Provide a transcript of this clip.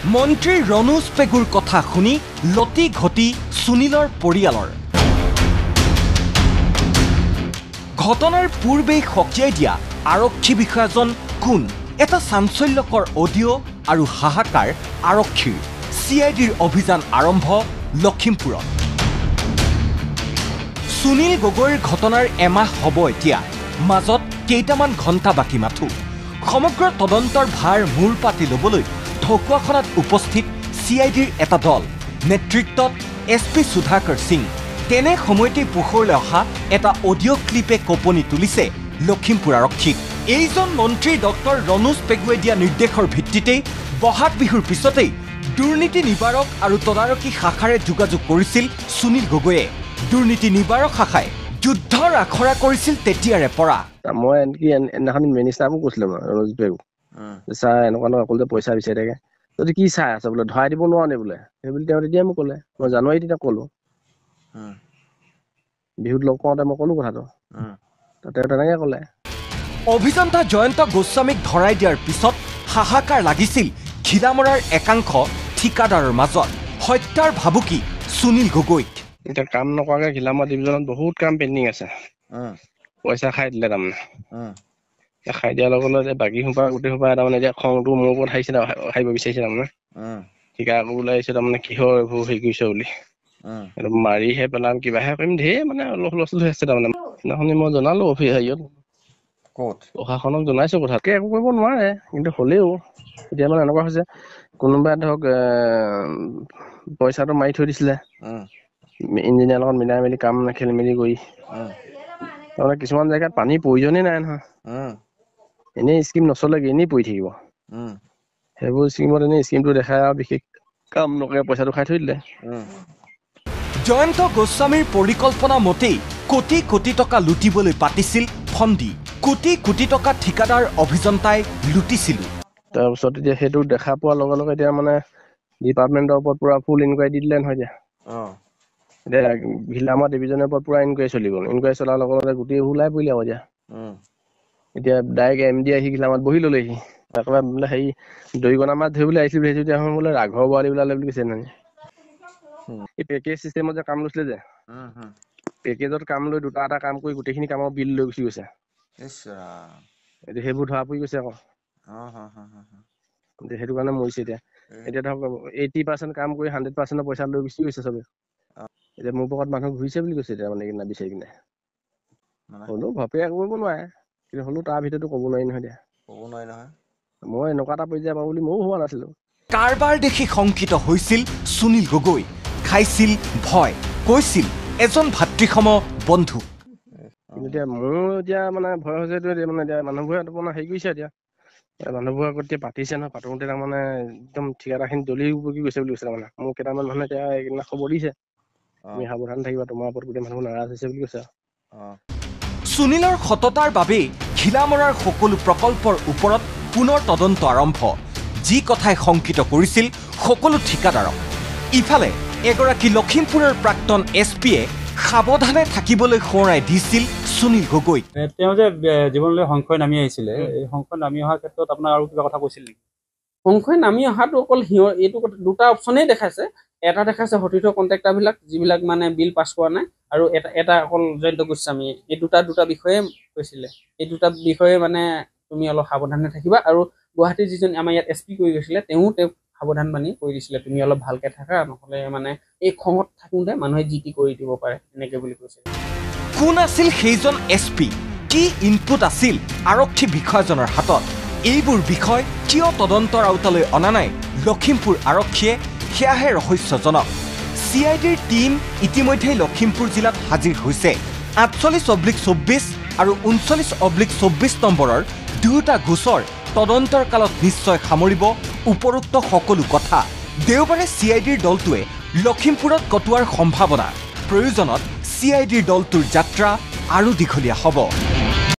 মন্ত্ৰী ৰণোজ পেগুৰ কথা শুনি লতি ঘটি সুনীলৰ পৰিয়ালৰ ঘটনাৰ পূৰ্বেই সকীয়াই দিয়া আৰক্ষী বিষয়াজন কোন এটা চাঞ্চল্যকৰ অডিঅ' আৰু হাহাকাৰ আৰক্ষীৰ CIDৰ অভিযান আৰম্ভ লখিমপুৰত সুনীল গগৈৰ ঘটনাৰ এমাহ হ'ব এতিয়া মাজত কেইটামান ঘণ্টা বাকী মাথো সমগ্ৰ তদন্তৰ ভাৰ মূৰ পাতি ল'বলৈ ঢকুৱাখনাত উপস্থিত CIDৰ এটা দল নেতৃত্বত SP সুধাকৰ সিং তেনে সময়তে পোহৰলৈ অহা এটা অডিঅ' ক্লিপে কঁপনি তুলিছে লখিমপুৰ আৰক্ষীক এইজন মন্ত্ৰী ডক্টৰ ৰণোজ পেগুৱে দিয়া নিৰ্দেশৰ ভিত্তিতেই বহাগ বিহুৰ পিছতেই দুৰ্নীতি নিবাৰক আৰু তদাৰকী শাখাৰে যোগাযোগ কৰিছিল সুনীল গগৈয়ে দুৰ্নীতি নিবাৰক শাখাই যুদ্ধৰ আখৰা কৰিছিল তেতিয়াৰে পৰা মই এদিনাখন মিনিষ্টাৰকো কৈছিলোঁ মই ৰণোজ পেগু ছাৰ এনেকুৱা অকল যে পইচা বিচাৰি থাকে যদি কি চাই আছে বোলে ধৰাই দিব নোৱাৰো নে বোলে সেই বুলি তেওঁ তেতিয়া মোক ক'লে মই জানুৱাৰীত তেতিয়া ক'লো বিহুত লগ পাওঁতে মই ক'লো কথাটো তেওঁ তেনেকৈ ক'লে অভিযন্তা জয়ন্ত গোস্বামীক ধৰাই দিয়াৰ পিছত হাহাকাৰ লাগিছিল ঘিলামৰাৰ একাংশ ঠিকাদাৰৰ মাজত হত্যাৰ ভাবুকি সুনীল গগৈক এতিয়া কাম নকৰাকে ঘিলামৰা ডিভিজনত বহুত কাম পেণ্ডিং আছে পইচা খাই দিলে তাৰমানে খাই দিয়াৰ লগে লগে বাকী সোপা গোটেই সোপা তাৰমানে এতিয়া খংটো মোৰ ওপৰত হাৰিব বিচাৰিছে তাৰমানে ঠিকা আকৌ ওলাই আহিছে তাৰমানে কিহৰ এইবোৰ হেৰি কৰিছে বুলি মাৰিহে পেলাম কিবাহে কৰিম ঢেৰ মানে অলপ হুলস্থুল হৈ আছে তাৰমানে সেইদিনাখনি মই জনালো হেৰিয়ত প্ৰশাসনক জনাইছো কথাকে একো কৰিব নোৱাৰে কিন্তু হ'লেও এতিয়া মানে এনেকুৱা হৈছে কোনোবাই ধৰক পইচাটো মাৰি থৈ দিছিলে ইঞ্জিনিয়াৰ লগত মিলাই মেলি কাম খেলি মেলি কৰি তাৰমানে কিছুমান জেগাত পানী প্ৰয়োজনেই নাই নহয় এনেই স্কিম নচলেগে এনেই পৰি থাকিব সেইবোৰ স্কিমত এনেই স্কিমটো দেখাই আৰু বিশেষ কাম নকৰে পইচাটো খাই থৈ দিলে জয়ন্ত গোস্বামীৰ পৰিকল্পনা মতেই কোটি কোটি টকা লুটিবলৈ পাতিছিল ফন্দি কোটি কোটি টকা ঠিকাদাৰ অভিযন্তাই লুটিছিল তাৰপিছত এতিয়া সেইটো দেখা পোৱাৰ লগে লগে এতিয়া মানে ডিপাৰ্টমেণ্টৰ ওপৰত পুৰা ফুল ইনকুৱাৰী দি দিলে নহয় এতিয়া ঘিলামৰা ডিভিজনৰ ওপৰত পুৰা ইনকুৱাৰী চলি গ'ল ইনকুৱাৰী চলাৰ লগে লগে গোটেই ওলাই পৰিলে আকৌ এতিয়া ডাইৰেক্ট MD আহি ঘিলামৰাত বহি ল'লেহি একেবাৰে বোলে হেৰি দৰিকণা মাছ ধৰিবলৈ আহিছিল বুলি ভাবিছো এতিয়া বোলে ৰাঘৰ বোৱাৰী ওলালে বুলি কৈছে নহয় এই পেকেজ চিষ্টেমত যে কাম লৈছিলে যে পেকেজত কাম লৈ দুটা এটা কাম কৰি গোটেইখিনি কামৰ বিল লৈ গুচি গৈছে এতিয়া সেইবোৰ ধৰা পৰি গৈছে আকৌ সেইটো কাৰণে মৰিছে এতিয়া ধৰক 80% কাম কৰি 100% পইচা লৈ গুচি গৈছে চবে এতিয়া মোৰ পকেট মানুহ ঘূৰিছে বুলি কৈছে এতিয়া মানে কিনা বিচাৰি কিনে হ'লেও ঘপে একো কৰিব নোৱাৰে কিন্তু হ'লেও তাৰ ভিতৰতো ক'ব নোৱাৰি নহয় এতিয়া মই এনেকুৱা এটা পৰ্যায় পাব বুলি ময়ো হোৱা নাছিলো কাৰবাৰ দেখি শংকিত হৈছিল সুনীল গগৈ খাইছিল ভয় কৈছিল এজন ভাতৃসম বন্ধু কিন্তু এতিয়া মোৰ এতিয়া মানে ভয় হৈছে মানে এতিয়া মানুহবোৰে আপোনাৰ হেৰি কৰিছে এতিয়া মানুহবোৰে আগত এতিয়া পাতিছে নহয় পাতোতে তাৰমানে একদম ঠিকাদাৰখিনি দলি উপকি গৈছে বুলি কৈছে তাৰমানে মোক কেইটামান মানুহে এতিয়া এইকেইদিনা খবৰ দিছে তুমি সাৱধান থাকিবা তোমাৰ ওপৰত গোটেই মানুহ নাৰাজ হৈছে বুলি কৈছে সুনীলৰ সততাৰ বাবেই ঘিলামৰাৰ সকলো প্ৰকল্পৰ ওপৰত পুনৰ তদন্ত আৰম্ভ যি কথাই শংকিত কৰিছিল সকলো ঠিকাদাৰক ইফালে এগৰাকী লখিমপুৰৰ প্ৰাক্তন SPয়ে সাৱধানে থাকিবলৈ সোঁৱৰাই দিছিল সুনীল গগৈক তেওঁ যে জীৱনলৈ সংশয় নামি আহিছিলে এই সংশয় নামি অহাৰ ক্ষেত্ৰত আপোনাৰ আৰু কিবা কথা কৈছিল নেকি সংশয় নামি অহাটো অকল এইটো দুটা অপশ্যনেই দেখাইছে এটা দেখাইছে সতীৰ্থ কণ্ট্ৰেক্টাৰবিলাক যিবিলাক মানে বিল পাছ কৰা নাই আৰু এটা অকল জয়ন্ত গোস্বামী এই দুটা বিষয়ে কৈছিলে এই দুটা বিষয়ে মানে তুমি অলপ সাৱধানে থাকিবা আৰু গুৱাহাটীৰ যিজন আমাৰ ইয়াত SP কৰি গৈছিলে তেওঁক সাৱধান বাণী কৈ দিছিলে তুমি অলপ ভালকে থাকা নহ'লে মানে এই খঙত থাকোঁতে মানুহে যি টি কৰি দিব পাৰে এনেকে বুলি কৈছে কোন আছিল সেইজন SP কি ইনপুট আছিল আৰক্ষী বিষয়াজনৰ হাতত এইবোৰ বিষয় কিয় তদন্তৰ আওতালৈ অনা নাই লখিমপুৰ আৰক্ষীয়ে সেয়াহে ৰহস্যজনক CIDৰ টীম ইতিমধ্যে লখিমপুৰ জিলাত হাজিৰ হৈছে 48/24 আৰু 39/24 নম্বৰৰ দুটা গোচৰ তদন্তৰ কালত নিশ্চয় সামৰিব উপৰোক্ত সকলো কথা দেওবাৰে CIDৰ দলটোৱে লখিমপুৰত কটোৱাৰ সম্ভাৱনা প্ৰয়োজনত CIDৰ দলটোৰ যাত্ৰা আৰু দীঘলীয়া হ'ব